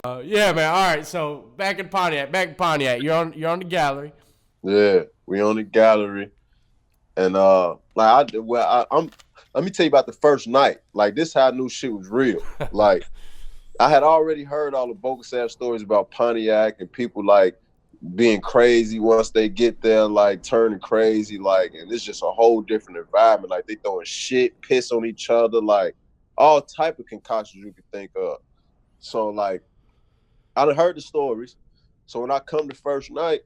Yeah, man. All right. So back in Pontiac. You're on the gallery. Yeah, we on the gallery, and I'm. Let me tell you about the first night. Like this, how I knew shit was real. Like I had already heard all the bogus ass stories about Pontiac and people like being crazy once they get there, like turning crazy, like, and it's just a whole different environment. Like they throwing shit, piss on each other, like all type of concoctions you could think of. So like I done heard the stories. So when I come the first night,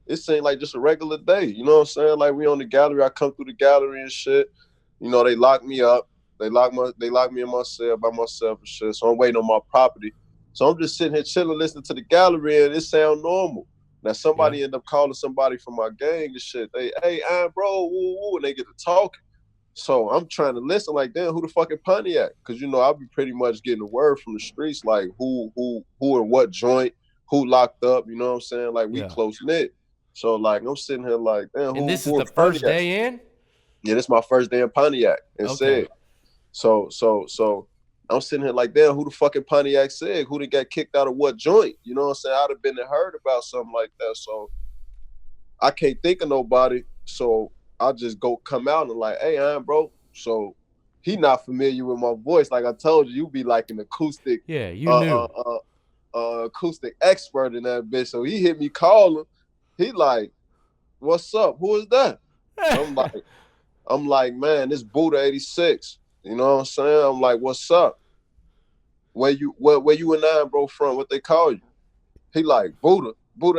it seemed like just a regular day. You know what I'm saying? Like we on the gallery, I come through the gallery and shit. You know, they lock me up. They lock me in my cell by myself and shit. So I'm waiting on my property. So I'm just sitting here chilling, listening to the gallery, and it sound normal. Now Yeah. somebody end up calling somebody from my gang and shit. They, hey, bro, woo, woo, and they get to talking. So I'm trying to listen, like, damn, who the fucking Pontiac? Because you know I'll be pretty much getting the word from the streets, like who and what joint, who locked up. You know what I'm saying? Like we Yeah. close knit. So like I'm sitting here like, damn, And this is who are the first Pontiac? day in. Yeah, this is my first day in Pontiac and Okay. said. So I'm sitting here like, damn, who the fucking Pontiac said? Who they got kicked out of what joint? You know what I'm saying? I'd have been and heard about something like that. So I can't think of nobody. So I just go come out and like, hey, bro. So he not familiar with my voice. Like I told you, you be like an acoustic, Yeah, you uh, knew. uh, uh, acoustic expert in that bitch. So he hit me calling. He like, what's up? Who is that? I'm like, man, this Buddha 86. You know what I'm saying? I'm like, what's up? Where you and I, bro, from? What they call you? He like, Buddha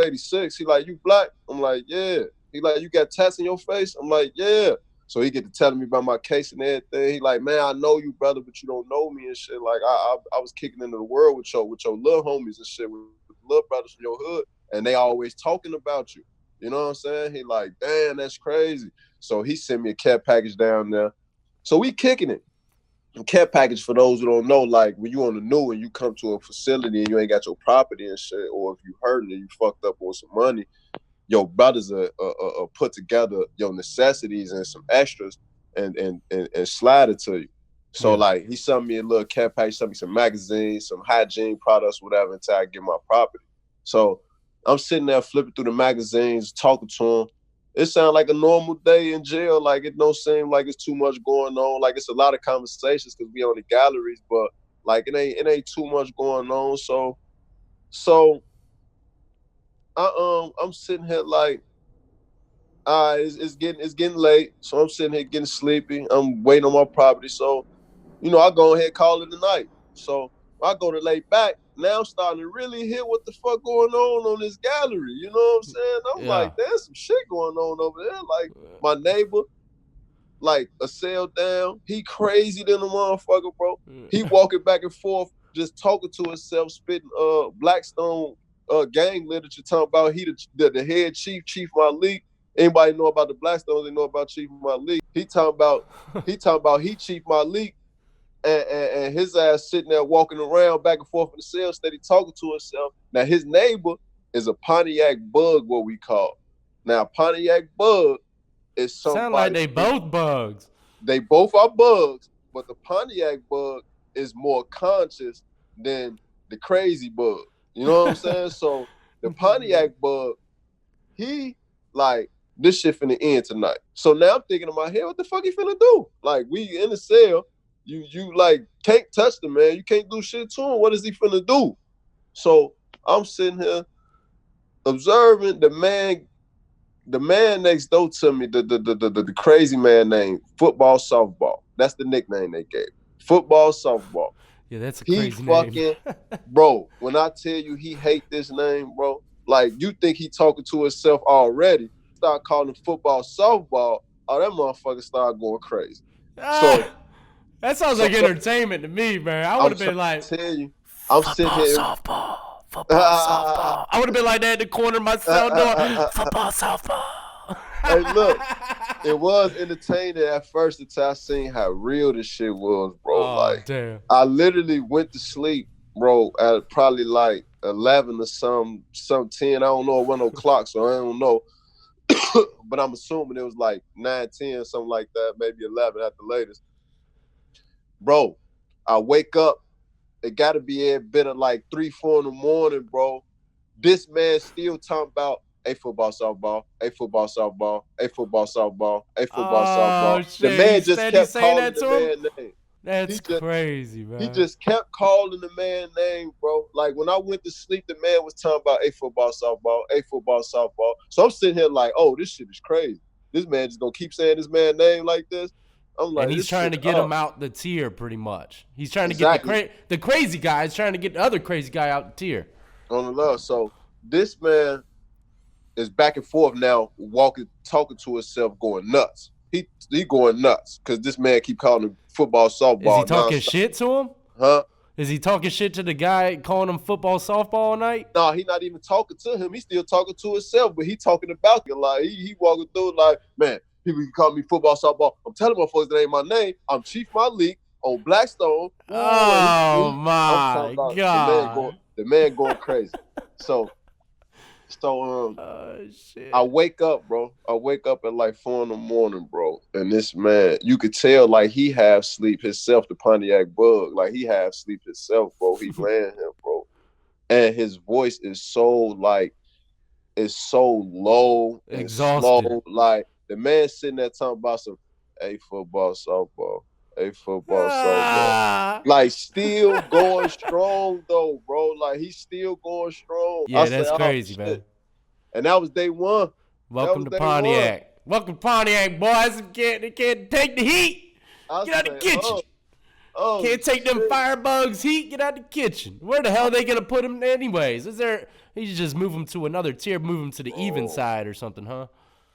86. He like, you black? I'm like, yeah. He like, you got tats in your face? I'm like, yeah. So he get to telling me about my case and everything. He like, man, I know you, brother, but you don't know me and shit. Like, I was kicking into the world with your little homies and shit, with little brothers from your hood, and they always talking about you. You know what I'm saying? He like, damn, that's crazy. So he sent me a care package down there. So we kicking it. Care package, for those who don't know, like when you on the new and you come to a facility and you ain't got your property and shit, or if you hurting and you fucked up on some money, your brothers are put together your necessities and some extras and slide it to you. So Yeah. like he sent me a little care package, sent me some magazines, some hygiene products, whatever, until I get my property. So I'm sitting there flipping through the magazines, talking to him. It sounds like a normal day in jail. Like it don't seem like it's too much going on. Like it's a lot of conversations because we on the galleries, but like it ain't too much going on. So I'm sitting here like, it's getting late, so I'm sitting here getting sleepy. I'm waiting on my property, so I go ahead and call it a night. So I go to lay back. Now I'm starting to really hear what the fuck going on this gallery. You know what I'm saying? I'm Yeah. like, there's some shit going on over there. Like my neighbor, like a cell down. He crazy than a motherfucker, bro. He walking back and forth, just talking to himself, spitting Blackstone gang literature, talking about he the head chief Malik. Anybody know about the Blackstones? They know about Chief Malik. He talking about he Chief Malik, and his ass sitting there walking around back and forth in the cell, steady talking to himself. Now his neighbor is a Pontiac bug, what we call. Now Pontiac bug is Sound like somebody they both bugs. they both are bugs, but the Pontiac bug is more conscious than the crazy bug. You know what I'm saying? So the Pontiac bug, he like, this shit finna end tonight. So now I'm thinking in my head, what the fuck he finna do? Like we in the cell, you like can't touch the man, you can't do shit to him. What is he finna do? So I'm sitting here observing the man next door to me, the crazy man named Football Softball. That's the nickname they gave. Football Softball. Yeah, that's a He crazy name. fucking, bro, when I tell you he hate this name, bro, like you think he talking to himself already. Start calling him Football Softball. Oh, that motherfucker started going crazy. So, Ah, that sounds so like entertainment to me, man. I would I'm have trying been like, to tell you, I'm sitting football, here. softball, football, softball. I would have been like that in the corner of my cell door. Football, softball. Hey, look, it was entertaining at first until I seen how real this shit was, bro. Oh, Like, damn. I literally went to sleep, bro, at probably like 11 or some 10. I don't know. It wasn't no clock, so I don't know. But I'm assuming it was like 9, 10, something like that, maybe 11 at the latest. Bro, I wake up It got to be a bit of like 3, 4 in the morning, bro. This man still talking about a football, softball, a football, softball, a football, softball, a football, Oh softball. The shit! man He's just steady kept saying calling that the to him. man name. That's He just crazy, he man. just kept calling the man name, bro. Like when I went to sleep, the man was talking about a football, softball, a football, softball. So I'm sitting here like, oh, this shit is crazy. This man just gonna keep saying this man name like this. I'm And like, he's this trying shit to get up. him out the tier, pretty much. He's trying to get Exactly. the crazy guy. He's trying to get the other crazy guy out the tier. On the love. So this man is back and forth now, walking, talking to himself, going nuts. He going nuts because this man keep calling him football, Is he softball talking nonstop. shit to him? Huh? Is he talking shit to the guy calling him football, softball all night? No, he not even talking to him. He still talking to himself, but he talking about it. Like he walking through like, man, people can call me football, softball. I'm telling motherfuckers that ain't my name. I'm Chief Malik on Blackstone. Ooh, and Oh I'm talking my about god. the man going crazy. So Oh shit. I wake up, bro. I wake up at like 4 in the morning, bro. And this man, you could tell like he half sleep himself, the Pontiac bug. Like he half sleep himself, bro. He laying him, bro. And his voice is so like it's so low and Exhausted. slow. Like the man sitting there talking about some a football, softball, a football, softball. Ah. Like still going strong though, bro. Like he's still going strong. I Yeah, said, that's oh crazy, man. shit. And that was day one. That Welcome was to day one. Pontiac. Welcome to Pontiac, boys. Can't take the heat. I Get out the said, kitchen. oh Can't take them shit. firebugs heat. Get out the kitchen. Where the hell are they gonna put him anyways? Is there? You just move him to another tier, move him to the even side or something, huh?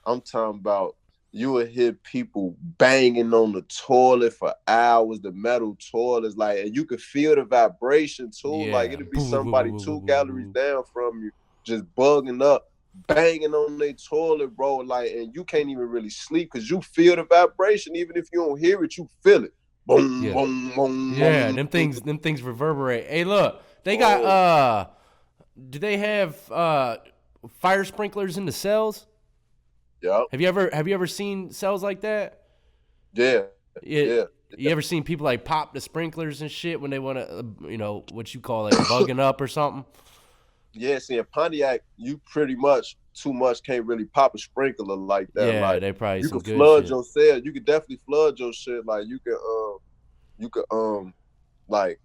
I'm talking about you would hear people banging on the toilet for hours, the metal toilets, like, and you could feel the vibration too. Yeah. Like it'd be somebody 2 galleries down from you, just bugging up, banging on their toilet, bro. Like, and you can't even really sleep because you feel the vibration. Even if you don't hear it, you feel it. Boom, Yeah. boom, boom, Yeah, boom. them things reverberate. Hey, look, they got do they have fire sprinklers in the cells? Yeah. Have you ever seen cells like that? Yeah. You ever seen people like pop the sprinklers and shit when they want to, what you call it, bugging up or something? Yeah, see, in Pontiac, you pretty much too much can't really pop a sprinkler like that. Yeah, like they probably you some can good flood shit. your cell. You could definitely flood your shit. Like you could like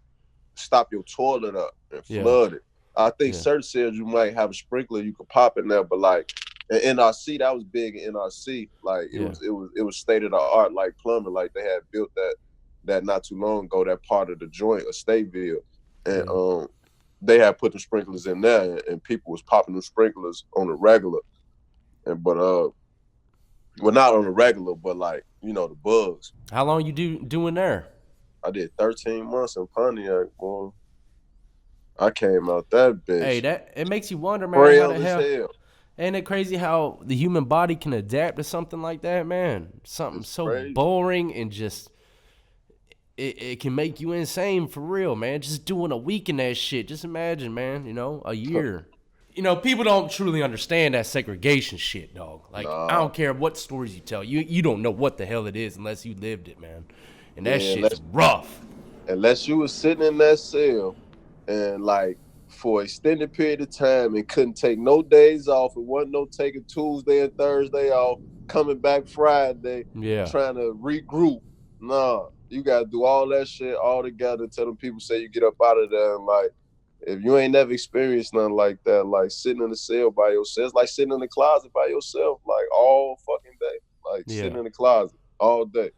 stop your toilet up and flood it. I think certain cells you might have a sprinkler you could pop in there, but like in NRC, that was big in NRC. Like it was state of the art, like plumbing. Like they had built that not too long ago, that part of the joint of Stateville. And they had put the sprinklers in there, and people was popping the sprinklers on the regular. But well, not on the regular, but like the bugs. How long you doing there? I did 13 months in Pontiac, boy. I came out that bitch. Hey, it makes you wonder, man. Frail How the as hell? Ain't it crazy how the human body can adapt to something like that, man? Something It's so crazy. boring and just it can make you insane for real, man. Just doing a week in that shit. Just imagine, man. A year. People don't truly understand that segregation shit, dog. Like, I don't care what stories you tell. You don't know what the hell it is unless you lived it, man. And that shit's rough. Unless you was sitting in that cell and like for an extended period of time and couldn't take no days off. It wasn't no taking Tuesday and Thursday off, coming back Friday, trying to regroup. Nah, you gotta do all that shit all together until them people say you get up out of there. And like, if you ain't never experienced nothing like that, like sitting in the cell by yourself, it's like sitting in the closet by yourself, like all fucking day, like sitting in the closet all day.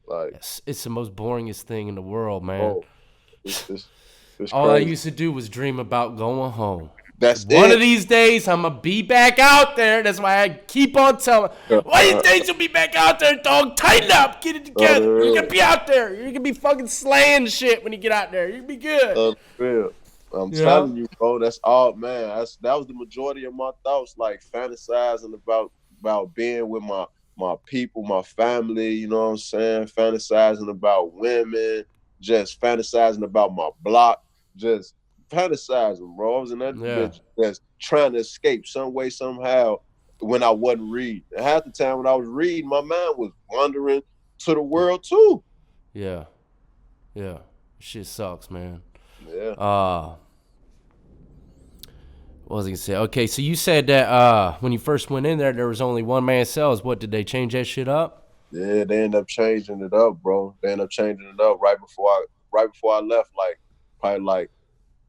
Like it's the most boringest thing in the world, man. Oh, it's all crazy. I used to do was dream about going home. That's One of these days, I'm going to be back out there. That's why I keep on telling. One of these days, you'll be back out there, dog. Tighten up. Get it together. You're going to be out there. You're going to be fucking slaying shit when you get out there. You're going to be good. I'm telling you, bro. That's all, man. That was the majority of my thoughts, like fantasizing about being with my people, my family, you know what I'm saying? Fantasizing about women, just fantasizing about my block, just fantasizing, bro. I was in that bitch just trying to escape some way, somehow when I wasn't reading. And half the time when I was reading, my mind was wandering to the world too. Yeah. Shit sucks, man. Yeah. What was I gonna say? Okay, so you said that when you first went in there was only one man cells. What, did they change that shit up? Yeah, they end up changing it up, bro. They end up changing it up right before I left, like probably like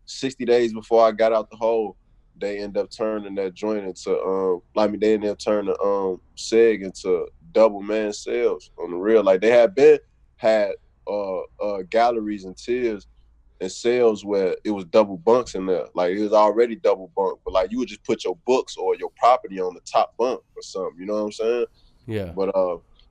60 days before I got out the hole. They end up turning that joint into I mean they end up turning Seg into double man cells on the real. Like they had galleries and tiers and cells where it was double bunks in there. Like it was already double bunk, but like you would just put your books or your property on the top bunk or something. You know what I'm saying? Yeah. But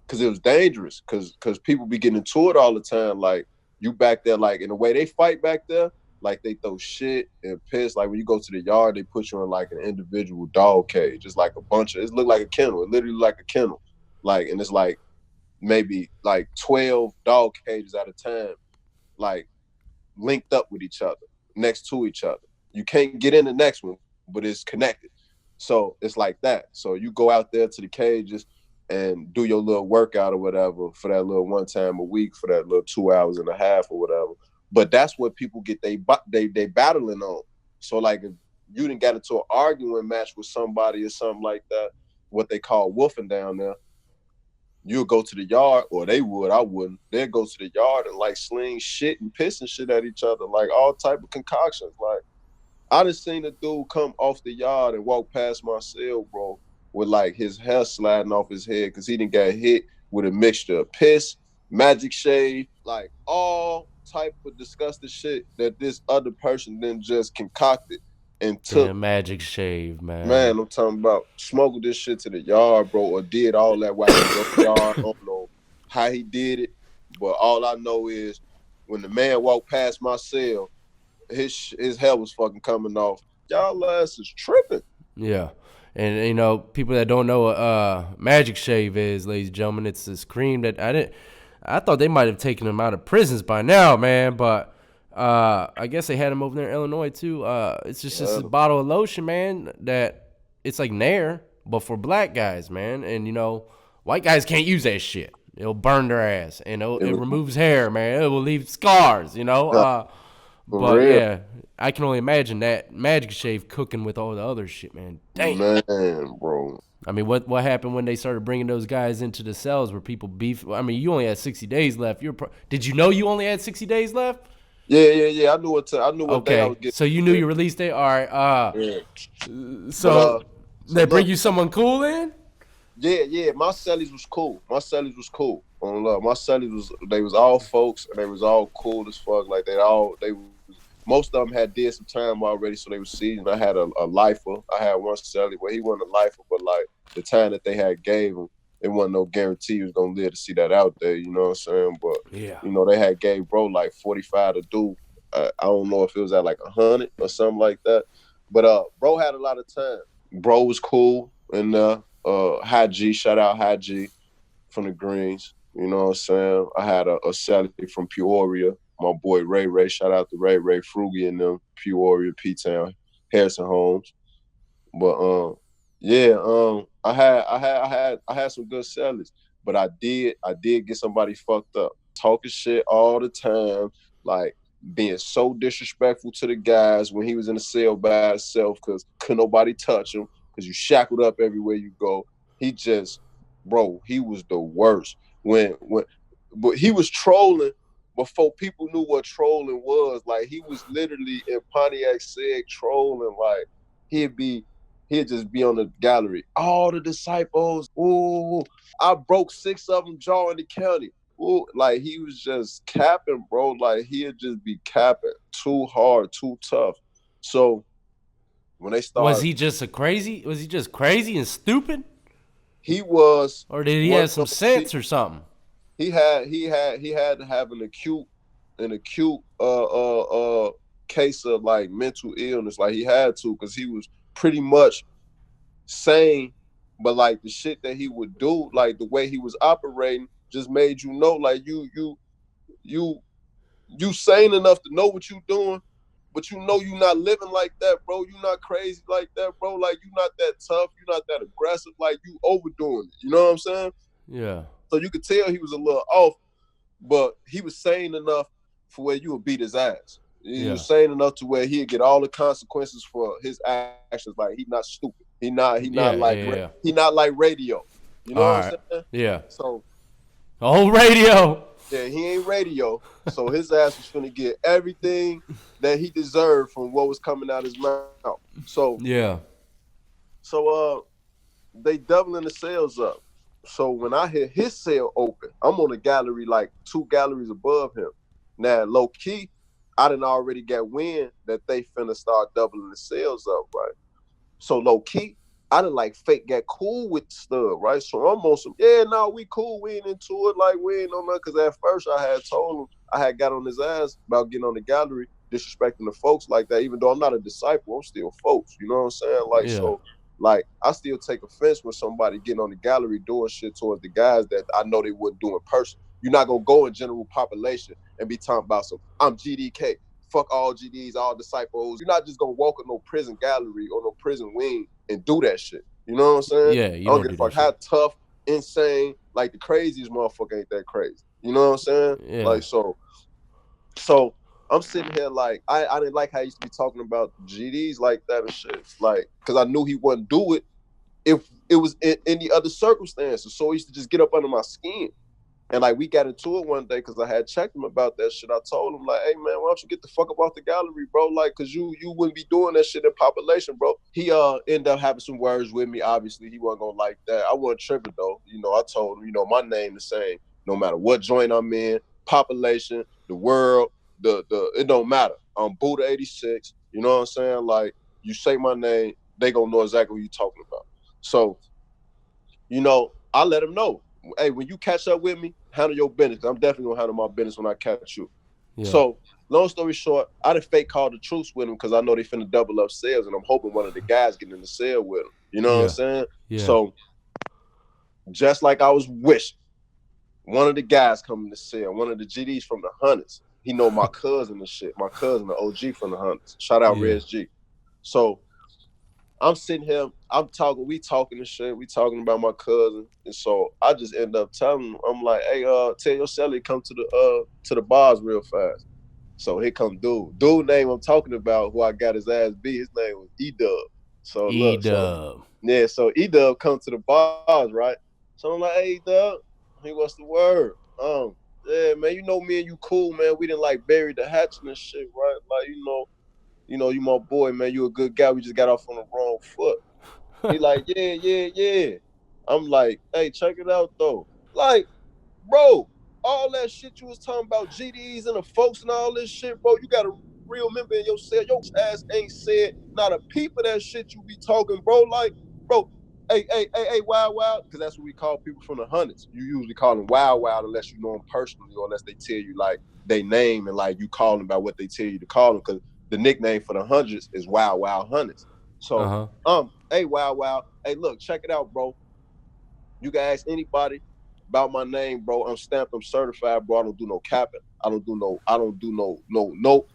because it was dangerous, because people be getting into it all the time. Like you back there, like in the way they fight back there, like they throw shit and piss. Like when you go to the yard, they put you in like an individual dog cage. It's like a bunch of. It look like a kennel. It literally like a kennel. Like and it's like maybe like 12 dog cages at a time. Like linked up with each other, next to each other. You can't get in the next one, but it's connected. So it's like that. So you go out there to the cages and do your little workout or whatever for that little one time a week for that little 2 hours and a half or whatever. But that's what people get they battling on. So like if you didn't get into an arguing match with somebody or something like that, what they call wolfing down there, you'll go to the yard, or they would, I wouldn't. They'd go to the yard and like sling shit and piss and shit at each other, like all type of concoctions. Like I done seen a dude come off the yard and walk past my cell, bro, with like his hair sliding off his head because he didn't get hit with a mixture of piss, magic shade, like all type of disgusting shit that this other person then just concocted and took. Damn magic shave, man. Man, I'm talking about smuggled this shit to the yard, bro, or did all that while he was on the yard. I don't know how he did it, but all I know is when the man walked past my cell, his hair was fucking coming off. Y'all ass is tripping. Yeah. And you know, people that don't know what magic shave is, ladies and gentlemen, it's this cream that I thought they might have taken him out of prisons by now, man, but I guess they had him over there in Illinois too. It's just this bottle of lotion, man, that it's like Nair, but for black guys, man. And you know, white guys can't use that shit. It'll burn their ass, and it removes hair, man. It will leave scars, you know. For But real, yeah, I can only imagine that magic shave cooking with all the other shit, man. Damn. man, bro. I mean, what happened when they started bringing those guys into the cells where people beef? I mean, you only had 60 days left. Did you know you only had 60 days left? Yeah. I knew what day I was Okay, getting. so you knew your release date. All right. Yeah. So So they bring look, you someone cool in? yeah. My cellies was cool. My cellies was cool. On love, my cellies they was all folks and they was all cool as fuck. Like they was most of them had did some time already, so they was seasoned. I had a lifer. I had one celly, well, he wasn't a lifer, but like the time that they had gave him, it wasn't no guarantee he was gonna live to see that out there. You know what I'm saying? But Yeah. you know they had gave bro like 45 to do. I don't know if it was at like 100 or something like that. But bro had a lot of time. Bro was cool and High G, shout out High G from the Greens. You know what I'm saying? I had a Sally from Peoria, my boy Ray. Shout out to Ray Frugy and them, Peoria, P-Town, Harrison Homes. But yeah, I had some good sellers, but I did get somebody fucked up, talking shit all the time, like being so disrespectful to the guys when he was in the cell by himself because couldn't nobody touch him because you shackled up everywhere you go. He just, bro, he was the worst. But he was trolling before people knew what trolling was. Like he was literally in Pontiac said trolling. Like he'd be he'd just be on the gallery. All the disciples, ooh, I broke 6 of them jaw in the county. Ooh, like he was just capping, bro. Like he'd just be capping too hard, too tough. So when they Was started, he just a crazy? Was he just crazy and stupid, he was or did he one have some of those, sense or something? he had to have an acute case of like mental illness. Like he had to because he was pretty much sane, but like the shit that he would do, like the way he was operating, just made you know, like you you sane enough to know what you doing, but you know you not living like that, bro. You not crazy like that, bro. Like you not that tough, you not that aggressive, like you overdoing it. You know what I'm saying? Yeah. So you could tell he was a little off, but he was sane enough for where you would beat his ass. He Yeah. was sane enough to where he'd get all the consequences for his actions. Like he not stupid. Yeah. Yeah. Yeah. He not like radio. You know All what I'm right. saying? Yeah. So Old radio. yeah, he ain't radio. So his ass was finna get everything that he deserved from what was coming out his mouth. Yeah. So they doubling the sales up. So when I hear his sale open, I'm on a gallery like 2 galleries above him. Now, low key, I didn't already get wind that they finna start doubling the sales up, right? So low key, I didn't like fake get cool with the stud, right? So I'm on some, yeah, no, we cool. We ain't into it. Like, we ain't on that. Cause at first I had told him, I had got on his ass about getting on the gallery, disrespecting the folks like that. Even though I'm not a disciple, I'm still folks. You know what I'm saying? Like, Yeah. so, like, I still take offense when somebody getting on the gallery doing shit towards the guys that I know they wouldn't do in person. You're not gonna go in general population and be talking about some, I'm GDK. Fuck all GDs, all disciples. You're not just gonna walk in no prison gallery or no prison wing and do that shit. You know what I'm saying? Yeah. You I don't don't give do a that fuck how shit. tough, insane, like the craziest motherfucker ain't that crazy. You know what I'm saying? Yeah. Like so I'm sitting here like I didn't like how he used to be talking about GDs like that and shit. Like, cause I knew he wouldn't do it if it was in any other circumstances. So he used to just get up under my skin. And like we got into it one day because I had checked him about that shit. I told him like, "Hey man, why don't you get the fuck up off the gallery, bro? Like, cause you wouldn't be doing that shit in population, bro." He ended up having some words with me. Obviously, he wasn't gonna like that. I wasn't tripping though. You know, I told him, you know, my name the same, no matter what joint I'm in, population, the world, the it don't matter. I'm Buddha 86. You know what I'm saying? Like, you say my name, they gonna know exactly what you talking about. So you know, I let him know. Hey, when you catch up with me, handle your business. I'm definitely gonna handle my business when I catch you. Yeah. So, long story short, I done fake called the truce with him because I know they finna double up sales, and I'm hoping one of the guys get in the sale with him. You know what I'm Yeah. saying? Yeah. So, just like I was wishing, one of the guys coming to sell, one of the GDs from the hundreds. He know my cousin and shit. My cousin, the OG from the hundreds. Shout out Yeah. Rez G. So I'm sitting here, we talking and shit, we talking about my cousin. And so I just end up telling him, I'm like, hey, tell your Shelly come to the bars real fast. So here come dude. Dude name I'm talking about, who I got his ass beat, his name was E-Dub. So E look, so Dub. yeah, so E-Dub come to the bars, right? So I'm like, hey, Dub, he what's the word? Yeah, man, you know me and you cool, man. We didn't like bury the hatchet and shit, right? Like, you my boy, man. You a good guy. We just got off on the wrong foot. He like, yeah, yeah, yeah. I'm like, hey, check it out though. Like, bro, all that shit you was talking about, GDs and the folks and all this shit, bro. You got a real member in your cell. Your ass ain't said not a peep of that shit you be talking, bro. Like, bro, hey, wild, wild, because that's what we call people from the hundreds. You usually call them wild, wild, unless you know them personally or unless they tell you like they name and like you call them by what they tell you to call them. Because the nickname for the hundreds is Wild Wild Hundreds. Uh So, huh. hey, Wild Wild, hey, look, check it out, bro. You can ask anybody about my name, bro. I'm stamped, I'm certified, bro. I don't do no capping. I don't do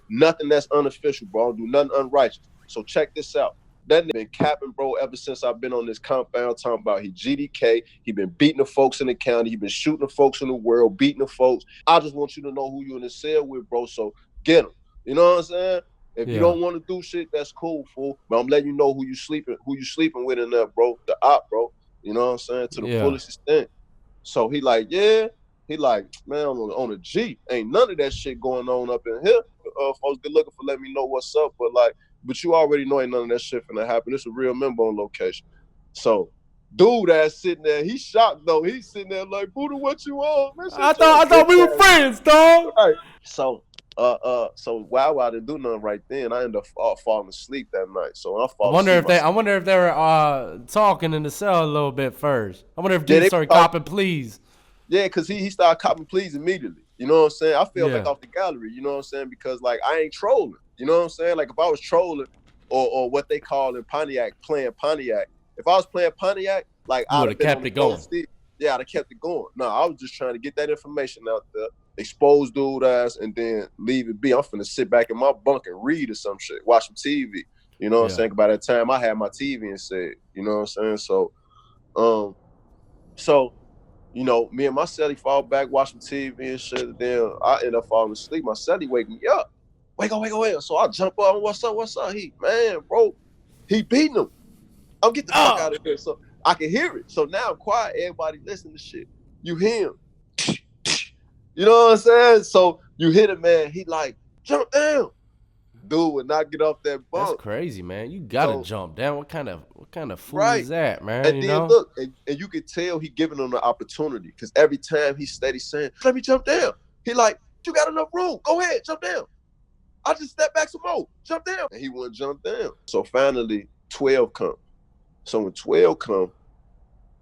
nothing that's unofficial, bro. I don't do nothing unrighteous. So check this out. That nigga been capping, bro, ever since I've been on this compound talking about he GDK. He been beating the folks in the county. He been shooting the folks in the world, beating the folks. I just want you to know who you in the cell with, bro. So get him. You know what I'm saying? If you Yeah. don't want to do shit, that's cool, fool. But I'm letting you know who you sleeping with in there, bro. The op, bro. You know what I'm saying? To the Yeah. fullest extent. So he like, yeah. He like, man, on a G, ain't none of that shit going on up in here. Folks, good looking for letting me know what's up. But you already know ain't none of that shit finna happen. It's a real member on location. So, dude that's sitting there, he shocked though. He's sitting there like, Buddha, what you on? Man, shut your I bitch thought we were ass. friends, dog. Right. So Wow Wow didn't do nothing right then. I ended up falling asleep that night. So when I fall asleep, I wonder if they were talking in the cell a little bit first. I wonder if yeah, dude they started talk. copping pleas. Yeah, because he started copping pleas immediately. You know what I'm saying? I fell back Yeah. off the gallery, you know what I'm saying? Because like I ain't trolling. You know what I'm saying? Like if I was trolling or what they call in Pontiac, playing Pontiac, if I was playing Pontiac, like You I'd would have have been on kept the it phone going. still. Yeah, I'd have kept it going. No, I was just trying to get that information out there, expose dude ass, and then leave it be. I'm finna sit back in my bunk and read or some shit, watch some TV. You know what I'm Yeah. saying? By that time I had my TV and said, you know what I'm saying? Um, so me and my celly fall back, watching TV and shit. And then I end up falling asleep. My celly wake me up. wake up. So I jump up. What's up? Man, bro, he beating him. I'm get the fuck out of here. So I can hear it. So now I'm quiet. Everybody listen to shit. You hear him. You know what I'm saying? So you hit it, man. He like, jump down. Dude would not get off that bump. That's crazy, man. You gotta jump down. What kind of fool right. is that, man? And you then know? look, and you can tell he giving him the opportunity because every time he's steady saying, let me jump down. He like, you got enough room. Go ahead, jump down. I just step back some more. Jump down. And he wouldn't jump down. So finally 12 come. So when 12 come,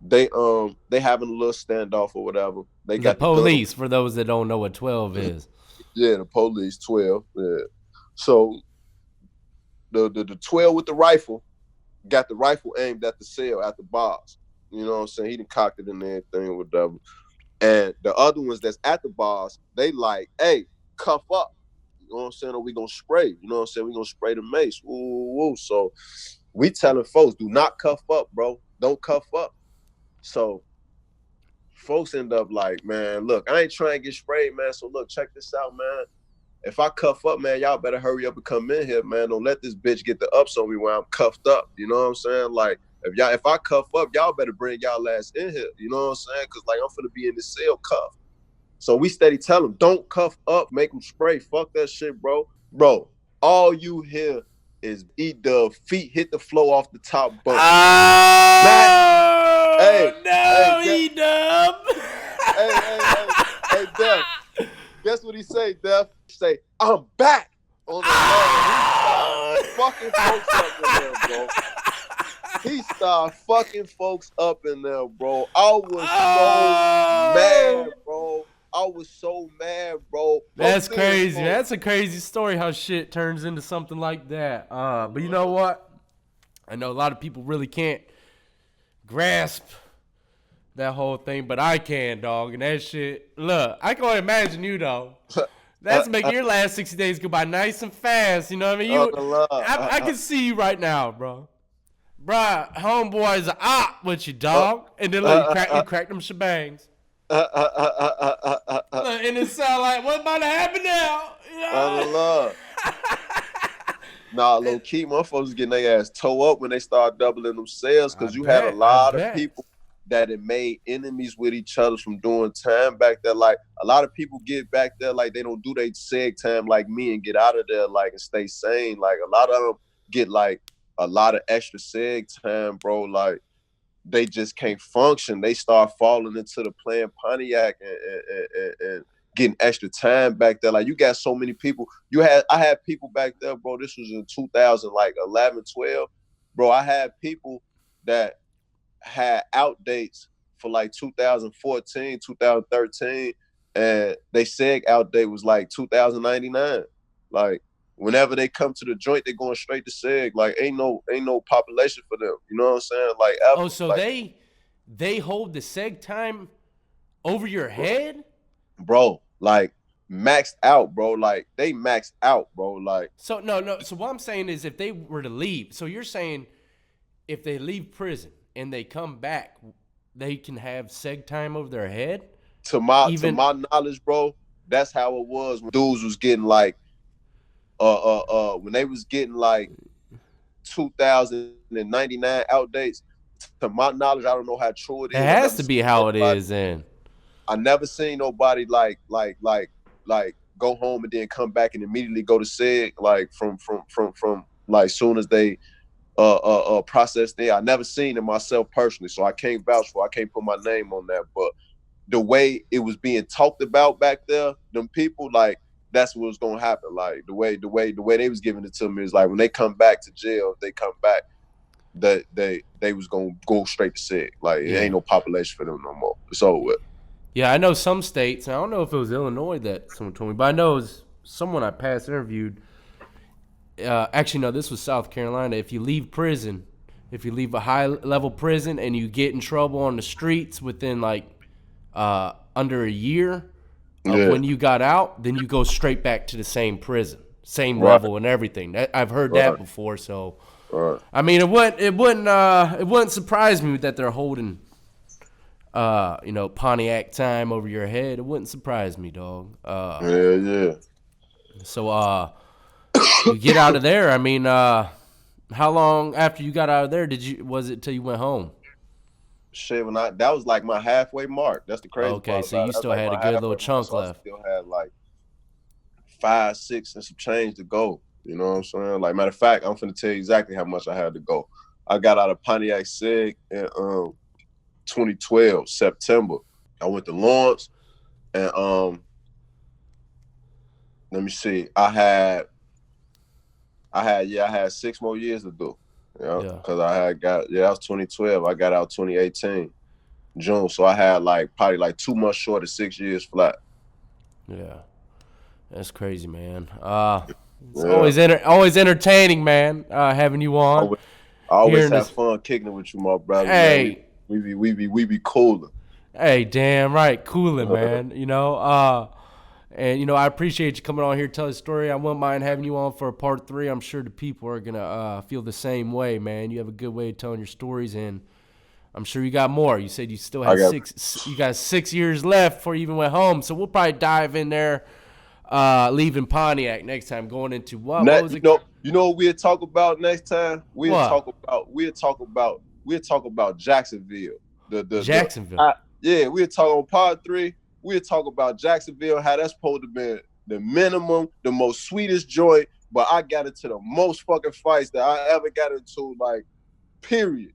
they having a little standoff or whatever. They got the police, for those that don't know what 12 is. Yeah, the police, 12. Yeah. So the 12 with the rifle got the rifle aimed at the cell, at the bars. You know what I'm saying? He done cocked it and everything or whatever. And the other ones that's at the bars, they like, hey, cuff up. You know what I'm saying? Or we gonna spray. You know what I'm saying? We gonna spray the mace. Woo. So we telling folks, do not cuff up, bro. Don't cuff up. So folks end up like, man, look, I ain't trying to get sprayed, man. So look, check this out, man. If I cuff up, man, y'all better hurry up and come in here, man. Don't let this bitch get the ups on me when I'm cuffed up. You know what I'm saying? Like, if I cuff up, y'all better bring y'all ass in here. You know what I'm saying? Because, like, I'm finna be in this cell cuffed. So we steady tell them, don't cuff up, make them spray. Fuck that shit, bro. Bro, all you hear is E-Dub feet hit the floor off the top bunk. Oh, hey, no, E-Dub. Hey, Def. Guess what he say, Def? He say, I'm back on the line. He fucking folks up in there, bro. He started fucking folks up in there, bro. I was so mad, bro. I was so mad, bro. That's crazy. That's a crazy story how shit turns into something like that. But you know what? I know a lot of people really can't grasp that whole thing, but I can, dog. And that shit, look, I can only imagine you, though. That's making your last 60 days go by nice and fast. You know what I mean? I can see you right now, bro. Bruh, homeboy's a op with you, dog. And then look, you crack them shebangs. And it sound like, what's about to happen now? You know? Nah, low key, motherfuckers getting their ass toe up when they start doubling them sales because you had a lot of people that it made enemies with each other from doing time back there. Like, a lot of people get back there, like, they don't do their seg time like me and get out of there, like, and stay sane. Like, a lot of them get, like, a lot of extra seg time, bro. Like, they just can't function. They start falling into the playing Pontiac and getting extra time back there. Like, you got so many people. I had people back there, bro. This was in 2011, 12. Bro, I had people that had outdates for like 2014, 2013, and they seg outdate was like 2099. Like, whenever they come to the joint, they going straight to seg. Like, ain't no population for them. You know what I'm saying? Like, ever. Oh, so like, they hold the seg time over your head? Bro, like, maxed out, bro. Like, they maxed out, bro. Like, so no. So what I'm saying is, if they were to leave, so you're saying if they leave prison and they come back, they can have seg time over their head? To my knowledge, bro, that's how it was when dudes was getting like when they was getting like 2099 outdates. To my knowledge, I don't know how true it is. It has to be how it is, then. I never seen nobody like go home and then come back and immediately go to seg, like from like soon as they process there. I never seen it myself personally, so I can't vouch for. I can't put my name on that. But the way it was being talked about back there, them people, like, that's what was gonna happen. Like, the way they was giving it to me is like, when they come back to jail, if they come back, they was gonna go straight to seg. Like, it ain't no population for them no more. It's over with. Yeah, I know some states. I don't know if it was Illinois that someone told me, but I know it was someone I past interviewed. Actually, no, this was South Carolina. If you leave prison, if you leave a high-level prison and you get in trouble on the streets within, like, under a year of when you got out, then you go straight back to the same prison, same level and everything. I've heard that before. So, I mean, it wouldn't surprise me that they're holding, Pontiac time over your head. It wouldn't surprise me, dog. Yeah. So, you get out of there. I mean, how long after you got out of there was it till you went home? Shit, that was like my halfway mark. That's the crazy Okay, part so about you it. That's still like had a my good little halfway mark, chunk so I left. still had like 5, 6, and some change to go. You know what I'm saying? Like, matter of fact, I'm finna tell you exactly how much I had to go. I got out of Pontiac Sig in 2012 September. I went to Lawrence, and let me see. I had 6 more years to do. Yeah. Because that was 2012. I got out 2018 June, so I had like probably like 2 months short of 6 years flat. Yeah. That's crazy, man. It's Yeah, always entertaining, man. Having you I on, always, I always hearing have this. fun kicking it with you, my brother, man. Hey, We be cooler. hey, damn right, cooling, man. And I appreciate you coming on here to tell the story. I wouldn't mind having you on for a part 3. I'm sure the people are gonna feel the same way, man. You have a good way of telling your stories, and I'm sure you got more. You said you still I had got 6 years left before you even went home. So we'll probably dive in there, leaving Pontiac next time, going into what? What was it? you know what we'll talk about next time? What? We'll talk about Jacksonville. Jacksonville. Yeah, we'll talk on part 3. We'll talk about Jacksonville, how that's supposed to be the minimum, the most sweetest joint, but I got into the most fucking fights that I ever got into, like, period.